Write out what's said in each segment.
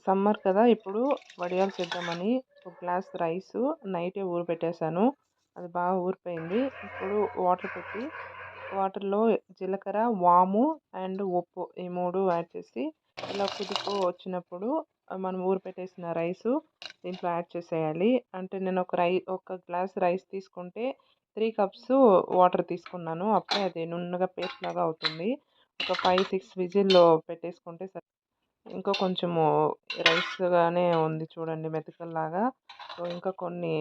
Summer కదా! ఇప్పుడు వడియాలు చేద్దామని ఒక గ్లాస్ రైసు నైటే ఊరబెట్టేసాను. అది బాగా ఊరిపోయింది. ఇప్పుడు వాటర్ పెట్టి వాటర్‌లో జీలకర్ర, వాము అండ్ ఉప్పు ఈ 3 యాడ్ చేసి ఇలా కుదుపు వచ్చినప్పుడు మనం ఊరపెట్టేసిన రైసు దీంట్లో యాడ్ చేసేయాలి. అంటే నేను ఒక గ్లాస్ రైస్ తీసుకుంటే 3 కప్స్ వాటర్ తీసుకున్నాను. అప్పుడే అది నున్నగా పేస్ట్ లాగా అవుతుంది. ఒక 5, 6 విజిల్‌లో పెట్టేసుకుంటే ఇంకా కొంచెము రైస్‌గానే ఉంది చూడండి మెతకల్లాగా. సో, ఇంకా కొన్ని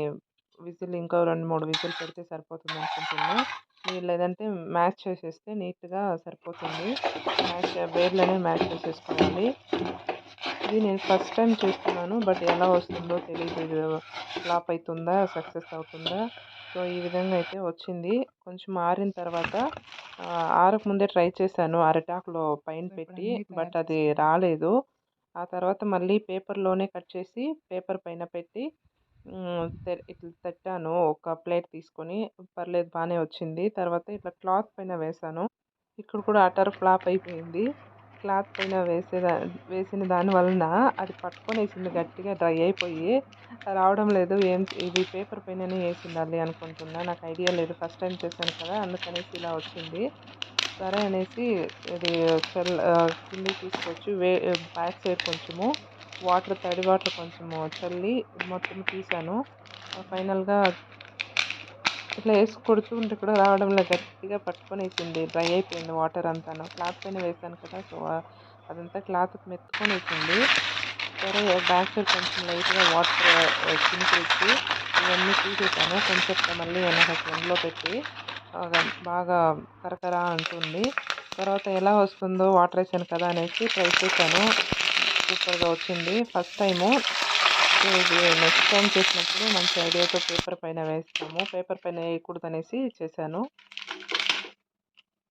ఇంకా 2, 3 విజిల్ పెడితే సరిపోతుందనుకుంటున్నా. మీరు లేదంటే మ్యాష్ చేసేస్తే నీట్‌గా సరిపోతుంది. వేర్లోనే మ్యాష్ చేసేసుకోవాలి. ఇది నేను ఫస్ట్ టైమ్ చేస్తున్నాను. బట్ ఎలా వస్తుందో తెలీదు. ఇది ఫ్లాప్ అయితుందా? సక్సెస్ అవుతుందా? సో, ఈ విధంగా అయితే వచ్చింది. కొంచెం ఆరిన తర్వాత ఆరకముందే ట్రై చేశాను అరిటాకులో పైన పెట్టి. బట్ అది రాలేదు. ఆ తర్వాత మళ్ళీ పేపర్‌లోనే కట్ చేసి పేపర్ పైన పెట్టి ఇట్లా తట్టాను ఒక ప్లేట్ తీసుకొని. పర్లేదు బానే వచ్చింది. తర్వాత ఇట్లా క్లాత్ పైన వేశాను. ఇక్కడ కూడా అటర్ ఫ్లాప్ అయిపోయింది. క్లాత్ పైన వేసిన దాని వలన అది పట్టుకొనేసింది గట్టిగా డ్రై అయిపోయి రావడం లేదు. ఇది పేపర్ పైననే ఏసిండాలి అనుకుంటున్నా. నాకు ఐడియా లేదు. ఫస్ట్ టైమ్ చేశాను కదా! అందుకనేసి ఇలా వచ్చింది. సరే అనేసి ఇది కిందకి తీసుకొచ్చి బ్యాక్ సైడ్ కొంచెము తడి వాటర్ కొంచెము చల్లి మొత్తం తీసాను. ఫైనల్‌గా ఇట్లా ఏసి కొడుతుంటే కూడా రావడంలే గట్టిగా పట్టుకొనేసింది. డ్రై అయిపోయింది వాటర్ అంతాను. క్లాత్ పైన వేశాను కదా! సో, అదంతా క్లాత్‌కి మెత్తుకొనేసింది. సరే బ్యాక్ సైడ్ కొంచెం లైట్‌గా చినుకులిచ్చి ఇవన్నీ తీసేసాను. కొంచెం మళ్ళీ వెనకకి ఎండలో పెట్టి బాగా కరకర అంటుంది. తర్వాత ఎలా వస్తుందో వాటర్ ఏసాను కదా అనేసి ట్రై చేశాను. సూపర్‌గా వచ్చింది. First time. ఇది నెక్స్ట్ టైమ్ చేసినప్పుడు మంచి ఐడియాతో పేపర్ పైన వేస్తాము. పేపర్ పైన వేయకూడదనేసి చేశాను.